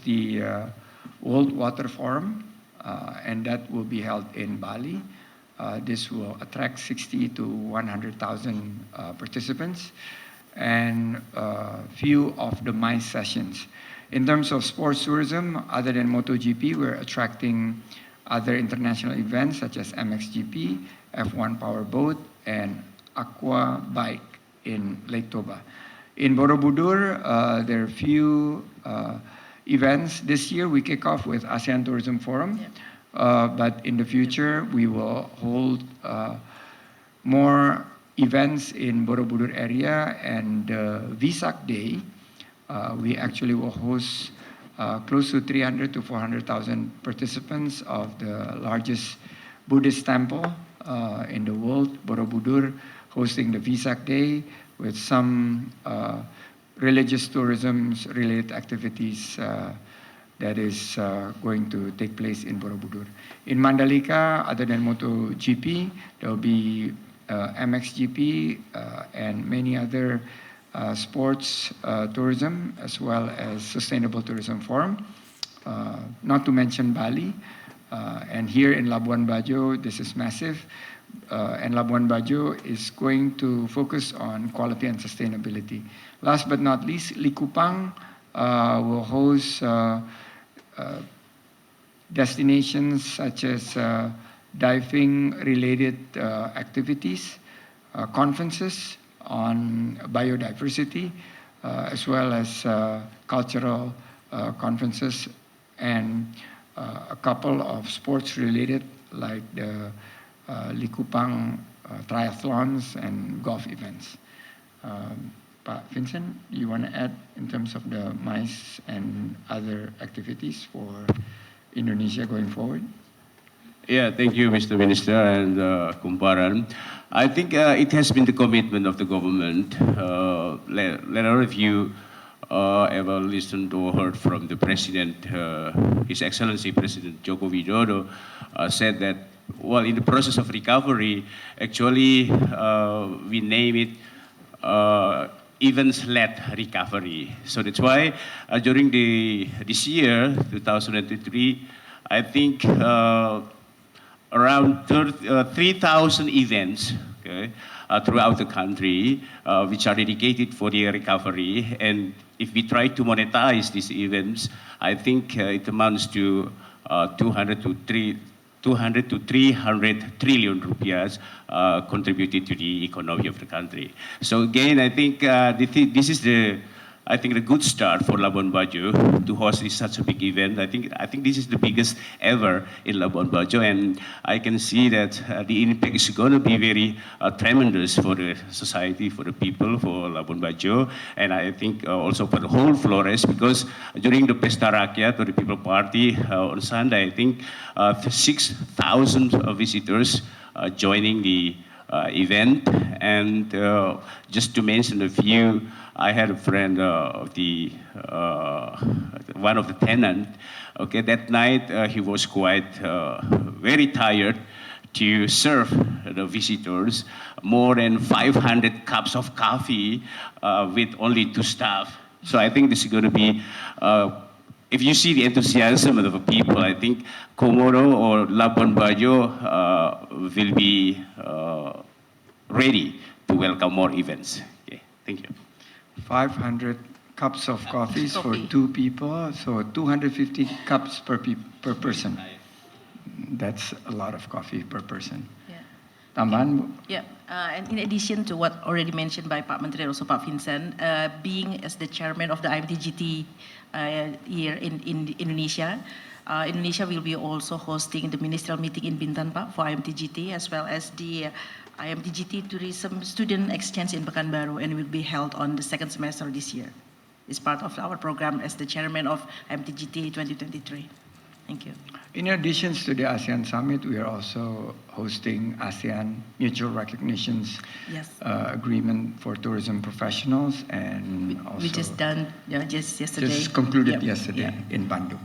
the World Water Forum, and that will be held in Bali. This will attract 60 to 100,000 participants, and few of the MICE sessions. In terms of sports tourism, other than MotoGP, we're attracting other international events such as MXGP, F1 Powerboat, and Aqua Bike in Lake Toba. In Borobudur, there are few events. This year we kick off with ASEAN Tourism Forum, but in the future we will hold more events in Borobudur area, and Vesak Day, we actually will host close to 300 to 400,000 participants of the largest Buddhist temple in the world, Borobudur, hosting the Vesak Day with some religious tourism related activities that is going to take place in Borobudur. In Mandalika, other than MotoGP, there will be MXGP and many other sports tourism, as well as sustainable tourism forum, not to mention Bali. And here in Labuan Bajo, this is massive. And Labuan Bajo is going to focus on quality and sustainability. Last but not least, Likupang will host destinations such as diving-related activities, conferences on biodiversity, as well as cultural conferences, and a couple of sports-related, like the Likupang triathlons and golf events. Pak Vincent, you want to add in terms of the MICE and other activities for Indonesia going forward? Yeah, thank you, Mr. Minister and Kumparan. I think it has been the commitment of the government. Later, if you ever listened or heard from the President, His Excellency President Joko Widodo said that, well, in the process of recovery, actually, we name it events-led recovery. So that's why during this year, 2023, I think around 3,000 events, okay, throughout the country, which are dedicated for the recovery. And if we try to monetize these events, I think it amounts to 200 to 300 trillion rupiahs contributed to the economy of the country. So again, I think this is the good start for Labuan Bajo to host such a big event. I think this is the biggest ever in Labuan Bajo, and I can see that the impact is going to be very tremendous for the society, for the people, for Labuan Bajo, and I think also for the whole Flores, because during the Pesta Rakyat or the People Party on Sunday, I think 6,000 visitors joining the event. And just to mention a few, I had a friend of one of the tenants. Okay, that night he was quite very tired to serve the visitors more than 500 cups of coffee with only 2 staff. So I think this is going to be, if you see the enthusiasm of the people, I think Komodo or Labuan Bajo will be ready to welcome more events. Okay, thank you. 500 cups of coffee for 2 people, so 250 cups per person. That's a lot of coffee per person. Yeah. Tambahan, Bu? Yeah, and in addition to what already mentioned by Pak Menteri and also Pak Vincent, being as the chairman of the IMTGT here in Indonesia, Indonesia will be also hosting the ministerial meeting in Bintan, Pak, for IMTGT, as well as the IMTGT Tourism Student Exchange in Pekanbaru, and will be held on the 2nd semester this year. It's part of our program as the chairman of IMTGT 2023. Thank you. In addition to the ASEAN Summit, we are also hosting ASEAN Mutual Recognitions Agreement for Tourism Professionals, and also we just done just yesterday. Just concluded yesterday in Bandung.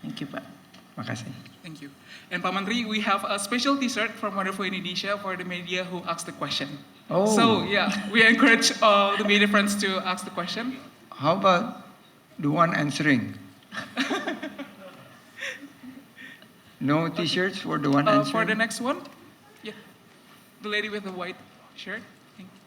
Thank you, Pak. Makasih. Thank you. And Pak Menteri, we have a special t-shirt from Wonderful Indonesia for the media who asked the question. Oh. So yeah, we encourage all the media friends to ask the question. How about the one answering? No T-shirts for the one answering? For the next one, yeah, the lady with the white shirt. Thank you.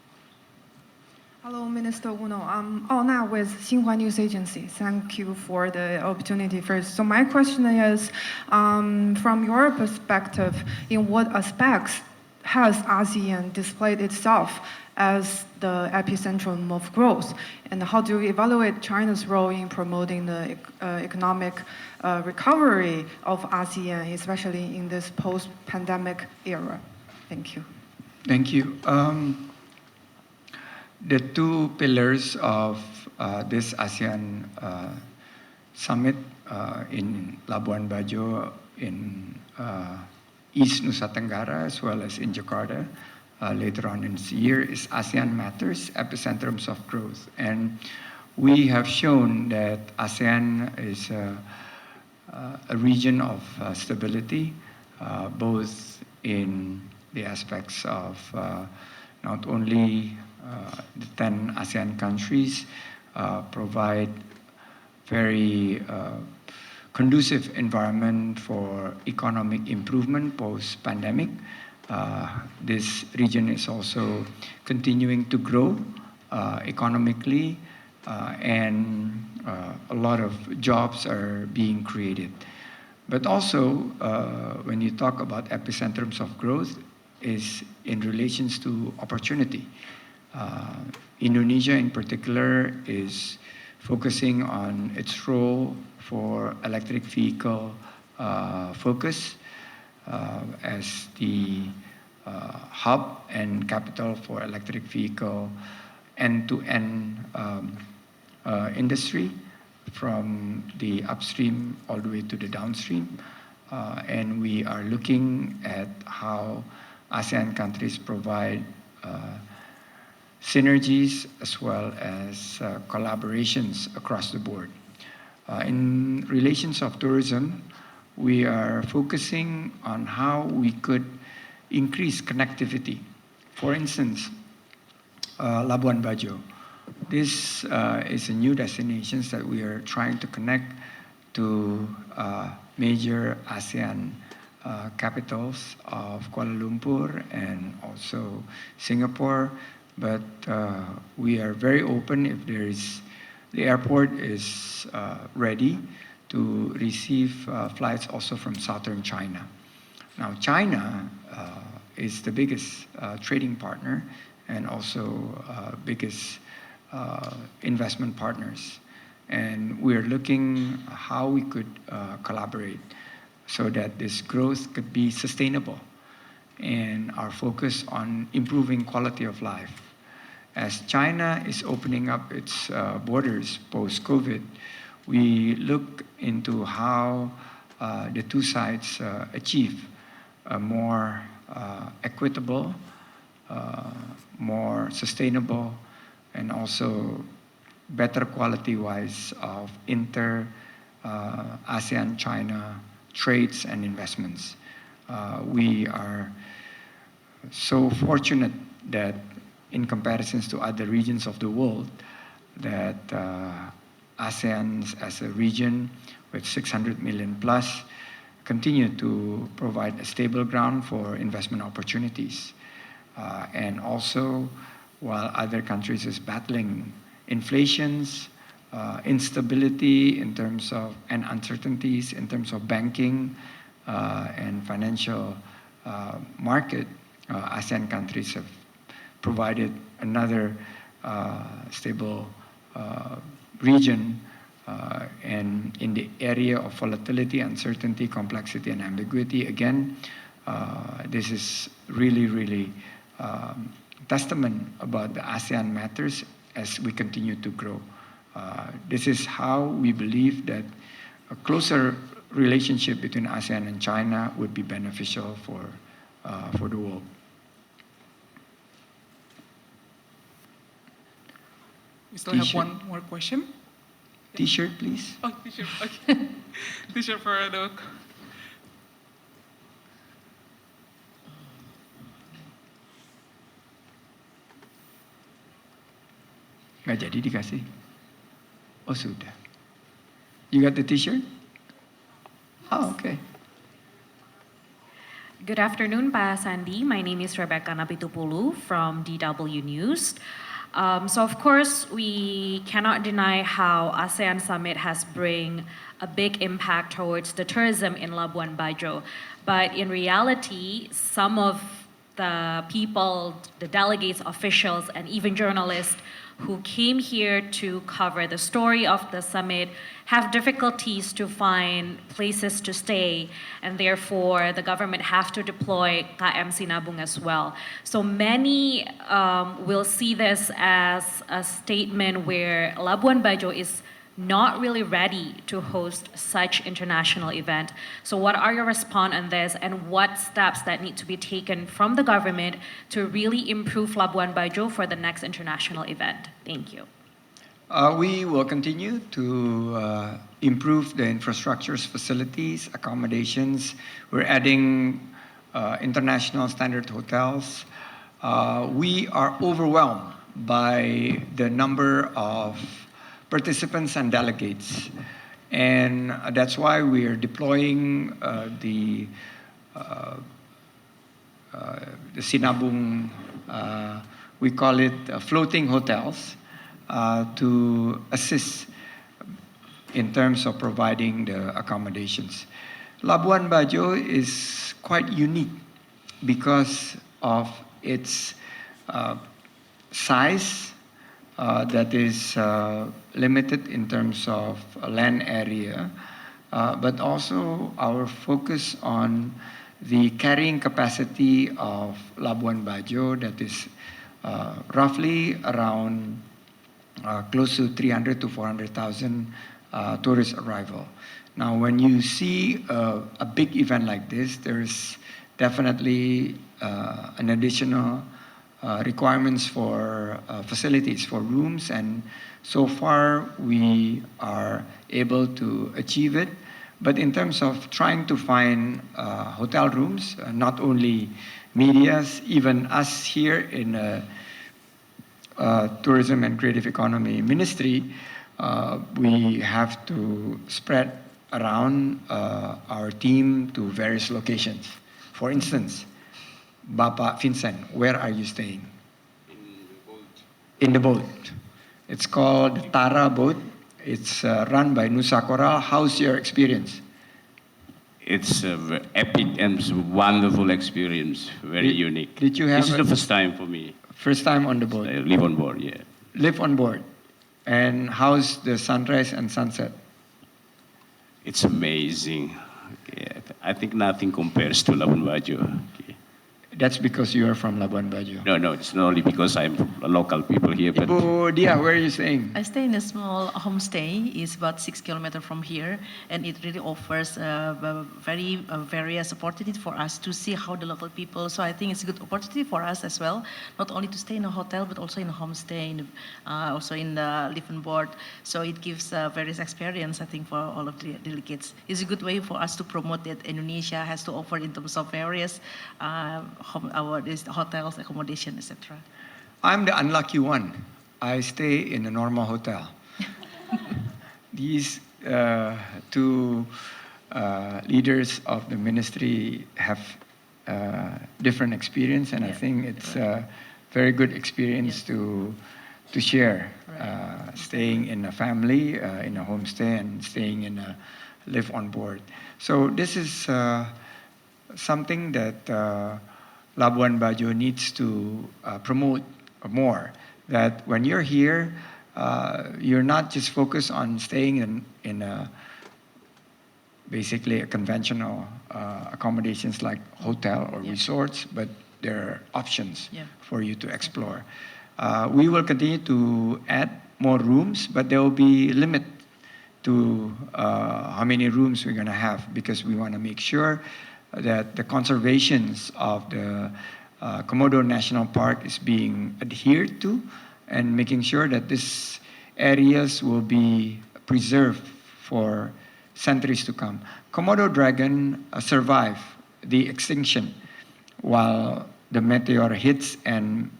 Hello, Minister Uno. I'm Ona with Xinhua News Agency. Thank you for the opportunity first. So my question is, from your perspective, in what aspects has ASEAN displayed itself as the epicentrum of growth? And how do you evaluate China's role in promoting the economic recovery of ASEAN, especially in this post-pandemic era? Thank you. Thank you. The two pillars of this ASEAN summit in Labuan Bajo in East Nusa Tenggara as well as in Jakarta later on in this year is ASEAN Matters, Epicentrums of Growth. And we have shown that ASEAN is a region of stability, both in the aspects of not only the 10 ASEAN countries provide very conducive environment for economic improvement post-pandemic. This region is also continuing to grow economically, and a lot of jobs are being created. But also, when you talk about epicentrums of growth, is in relations to opportunity. Indonesia in particular is focusing on its role for electric vehicle focus as the hub and capital for electric vehicle end-to-end industry from the upstream all the way to the downstream. And we are looking at how ASEAN countries provide synergies as well as collaborations across the board. In relations of tourism, we are focusing on how we could increase connectivity. For instance, Labuan Bajo. This is a new destination that we are trying to connect to major ASEAN capitals of Kuala Lumpur and also Singapore. But we are very open if the airport is ready to receive flights also from southern China. Now, China is the biggest trading partner and also biggest investment partners. And we're looking how we could collaborate so that this growth could be sustainable and our focus on improving quality of life. As China is opening up its borders post-COVID, we look into how the two sides achieve a more equitable, more sustainable, and also better quality-wise of ASEAN-China trades and investments. We are so fortunate that in comparisons to other regions of the world, that ASEAN as a region with 600 million plus continue to provide a stable ground for investment opportunities. And also, while other countries is battling inflations, instability in terms of, and uncertainties in terms of banking and financial market, ASEAN countries have provided another stable region and in the area of volatility, uncertainty, complexity, and ambiguity. Again, this is really testament about the ASEAN matters as we continue to grow. This is how we believe that a closer relationship between ASEAN and China would be beneficial for the world. We still have T-shirt. one more question. T-shirt, please. Oh, T-shirt. Okay. T-shirt for the. Nggak jadi dikasih. Oh sudah. You got the T-shirt? Oh, okay. Good afternoon, Pak Sandi. My name is Rebecca Napitupulu from DW News. So of course, we cannot deny how ASEAN Summit has bring a big impact towards the tourism in Labuan Bajo. But in reality, some of the people, the delegates, officials, and even journalists who came here to cover the story of the summit have difficulties to find places to stay, and therefore the government have to deploy KM Sinabung as well. So many will see this as a statement where Labuan Bajo is not really ready to host such international event. So what are your response on this, and what steps that need to be taken from the government to really improve Labuan Bajo for the next international event? Thank you. We will continue to improve the infrastructures, facilities, accommodations. We're adding international standard hotels. We are overwhelmed by the number of participants and delegates. And that's why we are deploying the Sinabung, we call it floating hotels, to assist in terms of providing the accommodations. Labuan Bajo is quite unique because of its size, that is limited in terms of land area, but also our focus on the carrying capacity of Labuan Bajo, that is roughly around close to 300 to 400,000 tourist arrival. Now, when you see a big event like this, there's definitely an additional requirements for facilities, for rooms, and so far we are able to achieve it. But in terms of trying to find hotel rooms, not only medias, even us here in Tourism and Creative Economy Ministry, we have to spread around our team to various locations. For instance, Bapak Vincent, where are you staying? In the boat. It's called the Tara boat. It's run by Nusa Coral. How's your experience? It's an epic and wonderful experience, very unique. Did you have This is the first time for me. First time on the boat? I live on board, yeah. Live on board. And how's the sunrise and sunset? It's amazing. Yeah, I think nothing compares to Labuan Bajo. Okay. That's because you are from Labuan Bajo. No, it's not only because I'm a local people here, but Ibu Dia, where are you staying? I stay in a small homestay. It's about 6 kilometers from here, and it really offers very various opportunities for us to see how the local people. So I think it's a good opportunity for us as well, not only to stay in a hotel, but also in a homestay, also in the live on board. So it gives various experience, I think, for all of the delegates. It's a good way for us to promote that Indonesia has to offer in terms of various hotels, accommodation, etc. I'm the unlucky one. I stay in a normal hotel. These two leaders of the ministry have different experience, and I think it's a very good experience to share. Staying in a family, in a homestay, and staying in a live on board. So this is something that Labuan Bajo needs to promote more. That when you're here, you're not just focused on staying in a, basically a conventional accommodations like hotel or resorts, but there are options for you to explore. We will continue to add more rooms, but there will be limit to how many rooms we're going to have, because we want to make sure that the conservations of the Komodo National Park is being adhered to, and making sure that these areas will be preserved for centuries to come. Komodo dragon survived the extinction while the meteor hits and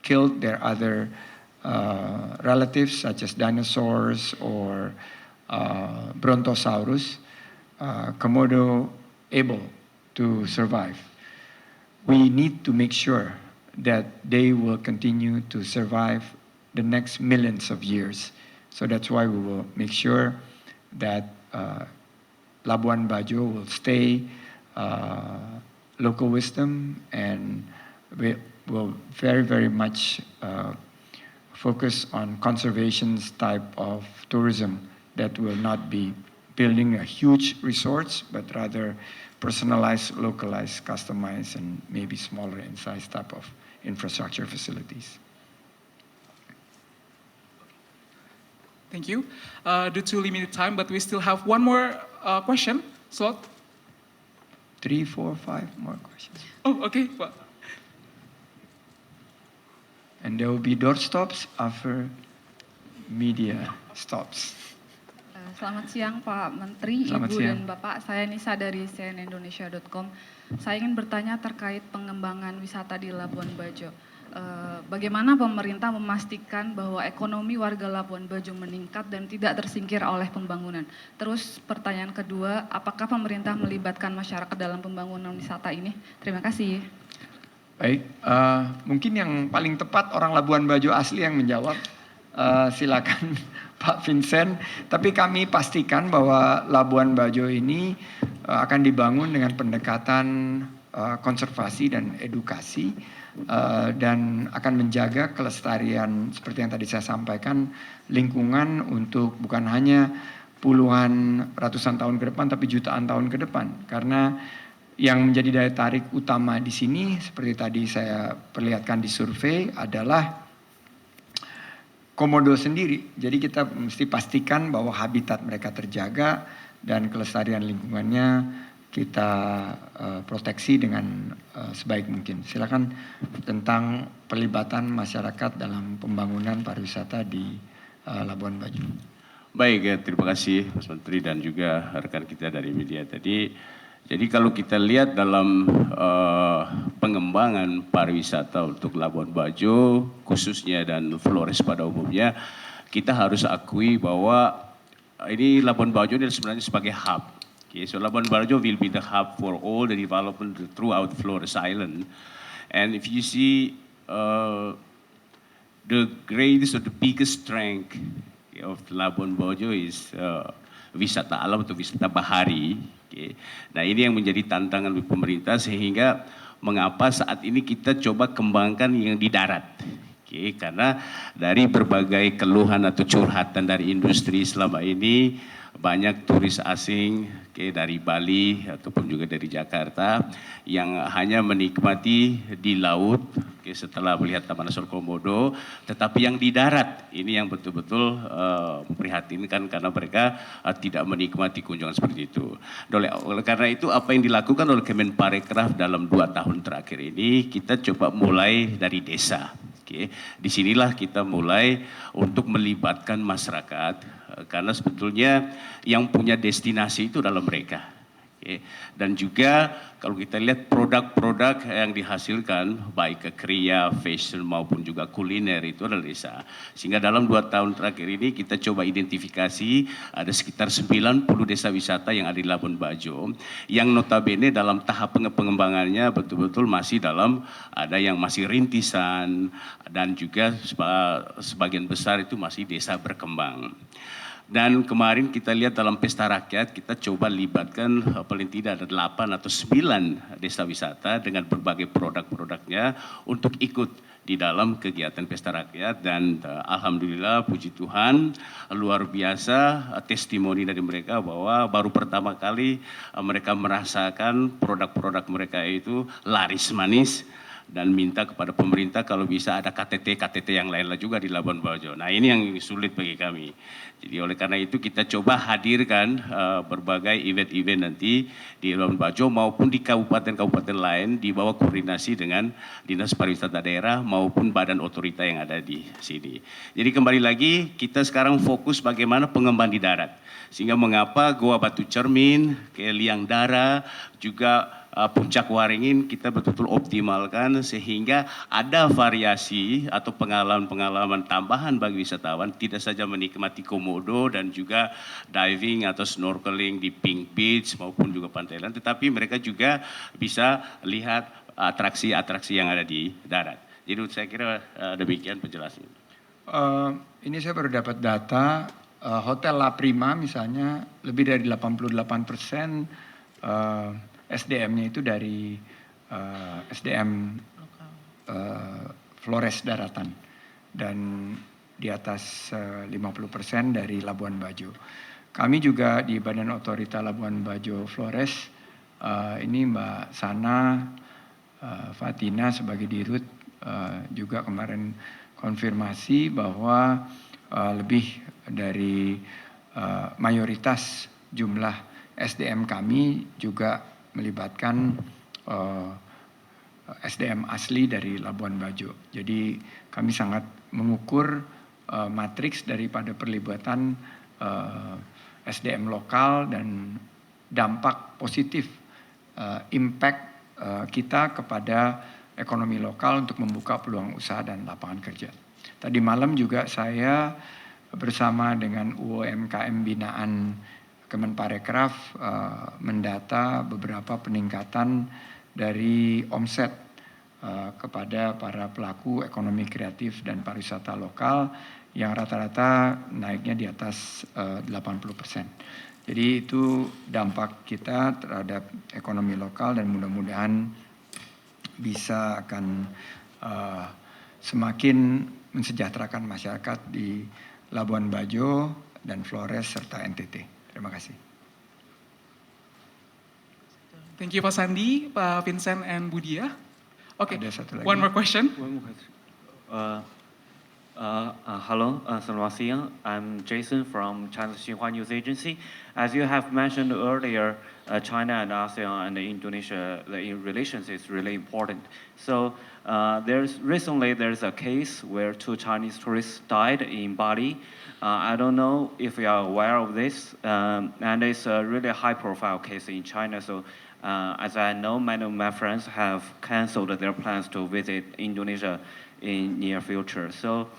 killed their other relatives, such as dinosaurs or Brontosaurus. Komodo able to survive. we need to make sure that they will continue to survive the next millions of years. So that's why we will make sure that Labuan Bajo will stay local wisdom, and we will very, very much focus on conservations type of tourism that will not be building a huge resorts, but rather personalized, localized, customized, and maybe smaller in size type of infrastructure facilities. Thank you. Due to limited time, but we still have one more question slot. 3, 4, 5 more questions. Oh, okay. Well, And there will be door stops after media stops. Selamat siang Pak Menteri, Selamat Ibu siang. dan Bapak. Saya Nisa dari cnnindonesia.com. Saya ingin bertanya terkait pengembangan wisata di Labuan Bajo. Bagaimana pemerintah memastikan bahwa ekonomi warga Labuan Bajo meningkat dan tidak tersingkir oleh pembangunan? Terus pertanyaan kedua, apakah pemerintah melibatkan masyarakat dalam pembangunan wisata ini? Terima kasih. Baik, mungkin yang paling tepat orang Labuan Bajo asli yang menjawab. Silakan Pak Vincent. Tapi kami pastikan bahwa Labuan Bajo ini akan dibangun dengan pendekatan konservasi dan edukasi, dan akan menjaga kelestarian seperti yang tadi saya sampaikan, lingkungan untuk bukan hanya puluhan ratusan tahun ke depan tapi jutaan tahun ke depan. Karena yang menjadi daya tarik utama di sini seperti tadi saya perlihatkan di survei adalah Komodo sendiri. Jadi kita mesti pastikan bahwa habitat mereka terjaga dan kelestarian lingkungannya kita proteksi dengan sebaik mungkin. Silakan tentang pelibatan masyarakat dalam pembangunan pariwisata di Labuan Bajo. Baik, terima kasih Mas Menteri dan juga rekan kita dari media tadi. Jadi kalau kita lihat dalam pengembangan pariwisata untuk Labuan Bajo khususnya dan Flores pada umumnya, kita harus akui bahwa ini Labuan Bajo ini sebenarnya sebagai hub. Okay, so Labuan Bajo will be the hub for all the development throughout Flores Island. And if you see the greatest or the biggest strength of Labuan Bajo is wisata alam atau wisata bahari. Okay. Nah ini yang menjadi tantangan bagi pemerintah sehingga mengapa saat ini kita coba kembangkan yang di darat. Okay. Karena dari berbagai keluhan atau curhatan dari industri selama ini banyak turis asing dari Bali ataupun juga dari Jakarta yang hanya menikmati di laut setelah melihat Taman Nasional Komodo, tetapi yang di darat ini yang betul-betul memprihatinkan karena mereka tidak menikmati kunjungan seperti itu. Oleh karena itu apa yang dilakukan oleh Kemenparekraf dalam 2 tahun terakhir ini kita coba mulai dari desa. Disinilah kita mulai untuk melibatkan masyarakat karena sebetulnya yang punya destinasi itu adalah mereka. Dan juga kalau kita lihat produk-produk yang dihasilkan baik ke kriya, fashion maupun juga kuliner itu adalah desa. Sehingga dalam 2 tahun terakhir ini kita coba identifikasi ada sekitar 90 desa wisata yang ada di Labuan Bajo yang notabene dalam tahap pengembangannya betul-betul masih dalam ada yang masih rintisan dan juga sebagian besar itu masih desa berkembang. Dan kemarin kita lihat dalam pesta rakyat kita coba libatkan paling tidak ada 8 atau 9 desa wisata dengan berbagai produk-produknya untuk ikut di dalam kegiatan pesta rakyat dan alhamdulillah puji Tuhan luar biasa testimoni dari mereka bahwa baru pertama kali mereka merasakan produk-produk mereka itu laris manis. Dan minta kepada pemerintah kalau bisa ada KTT yang lain juga di Labuan Bajo. Nah ini yang sulit bagi kami. Jadi oleh karena itu kita coba hadirkan berbagai event-event nanti di Labuan Bajo maupun di kabupaten-kabupaten lain di bawah koordinasi dengan Dinas Pariwisata Daerah maupun badan otorita yang ada di sini. Jadi kembali lagi kita sekarang fokus bagaimana pengembangan di darat. Sehingga mengapa Goa Batu Cermin, Liang Dara, juga Puncak Waringin kita betul-betul optimalkan sehingga ada variasi atau pengalaman-pengalaman tambahan bagi wisatawan tidak saja menikmati komodo dan juga diving atau snorkeling di Pink Beach maupun juga pantai lain, tetapi mereka juga bisa lihat atraksi-atraksi yang ada di darat. Jadi saya kira demikian penjelasannya. Ini saya baru dapat data, Hotel La Prima misalnya lebih dari 88% SDM-nya itu dari SDM Flores daratan dan di atas 50% dari Labuan Bajo. Kami juga di Badan Otorita Labuan Bajo Flores, ini Mbak Sana Fatina sebagai dirut juga kemarin konfirmasi bahwa lebih dari mayoritas jumlah SDM kami juga melibatkan SDM asli dari Labuan Bajo. Jadi kami sangat mengukur matriks daripada perlibatan SDM lokal dan dampak positif impact kita kepada ekonomi lokal untuk membuka peluang usaha dan lapangan kerja. Tadi malam juga saya bersama dengan UMKM binaan Kemenparekraf mendata beberapa peningkatan dari omset kepada para pelaku ekonomi kreatif dan pariwisata lokal yang rata-rata naiknya di atas 80%. Jadi itu dampak kita terhadap ekonomi lokal dan mudah-mudahan bisa akan semakin mensejahterakan masyarakat di Labuan Bajo dan Flores serta NTT. Terima kasih. Thank you Pak Sandi, Pak Vincent and Budia. Okay, Ada satu lagi. one more question. Hello, selamat siang. I'm Jason from China's Xinhua News Agency. As you have mentioned earlier, China and ASEAN and Indonesia, the relations is really important. So recently there's a case where 2 Chinese tourists died in Bali. I don't know if you are aware of this, and it's a really high-profile case in China. So as I know, many of my friends have canceled their plans to visit Indonesia in near future. So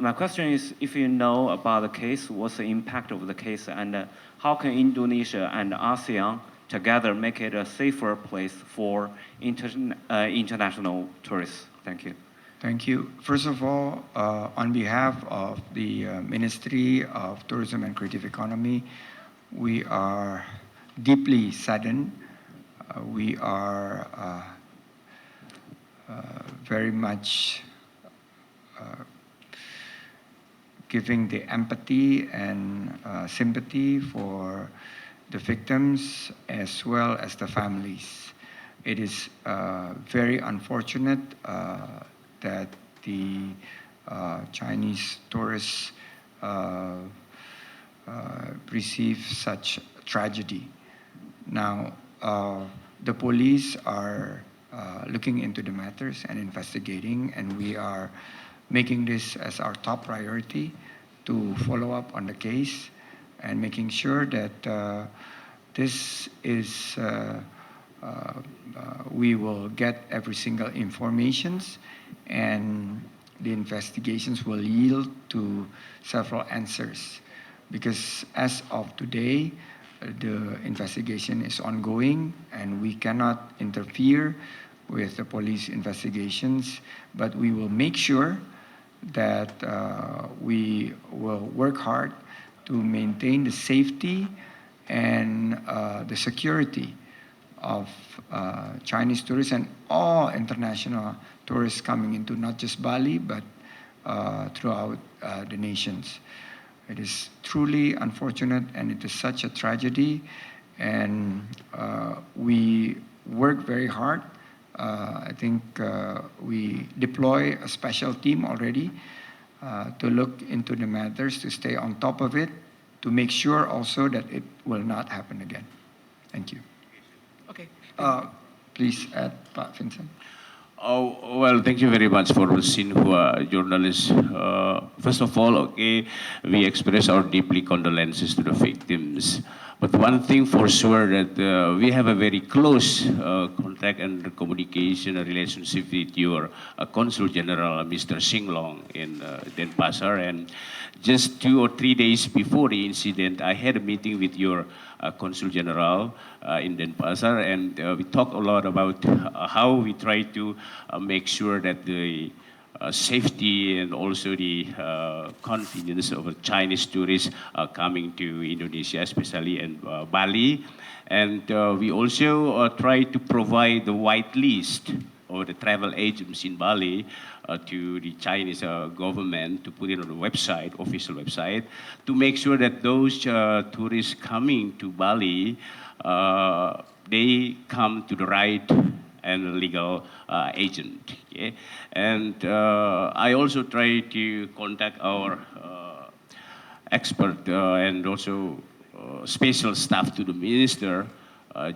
my question is, if you know about the case, what's the impact of the case, and how can Indonesia and ASEAN together make it a safer place for international tourists? Thank you. Thank you. First of all, on behalf of the Ministry of Tourism and Creative Economy, we are deeply saddened. We are very much giving the empathy and sympathy for the victims as well as the families. It is very unfortunate that the Chinese tourists receive such tragedy. Now, the police are looking into the matters and investigating, and we are making this as our top priority to follow up on the case and making sure that this is we will get every single informations, and the investigations will yield to several answers. Because as of today, the investigation is ongoing and we cannot interfere with the police investigations, but we will make sure that we will work hard to maintain the safety and the security of Chinese tourists and all international tourists coming into not just Bali, but throughout the nations. It is truly unfortunate and it is such a tragedy, and we work very hard. I think we deploy a special team already to look into the matters, to stay on top of it, to make sure also that it will not happen again. Thank you. Okay. Please add, Pak Vincent. Oh, well, thank you very much for Xinhua journalists. First of all, okay, we express our deeply condolences to the victims. But one thing for sure that we have a very close contact and communication relationship with your Consul General, Mr. Singlong in Denpasar. And just 2 or 3 days before the incident, I had a meeting with your Consul General in Denpasar, and we talk a lot about how we try to make sure that the safety and also the convenience of Chinese tourists coming to Indonesia, especially in Bali. And we also try to provide the white list of the travel agents in Bali to the Chinese government to put it on the website, official website, to make sure that those tourists coming to Bali, they come to the right and legal agent. Okay? And I also try to contact our expert and also special staff to the Minister,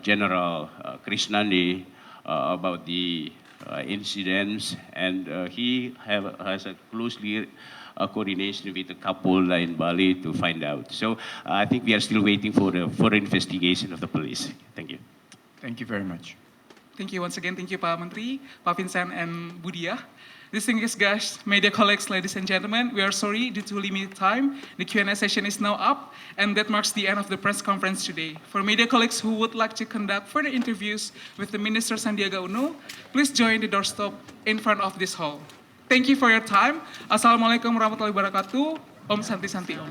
General Krishnandi, about the incidents, and he has a closely coordination with the couple in Bali to find out. So I think we are still waiting for the further investigation of the police. Thank you. Thank you very much. Thank you once again. Thank you, Pak Menteri, Pak Vincent, and Budia. Distinguished guests, media colleagues, ladies and gentlemen, we are sorry due to limited time. The Q&A session is now up, and that marks the end of the press conference today. For media colleagues who would like to conduct further interviews with the Minister Sandiaga Uno, please join the doorstop in front of this hall. Thank you for your time. Assalamualaikum warahmatullahi wabarakatuh. Om Santi Santi Om.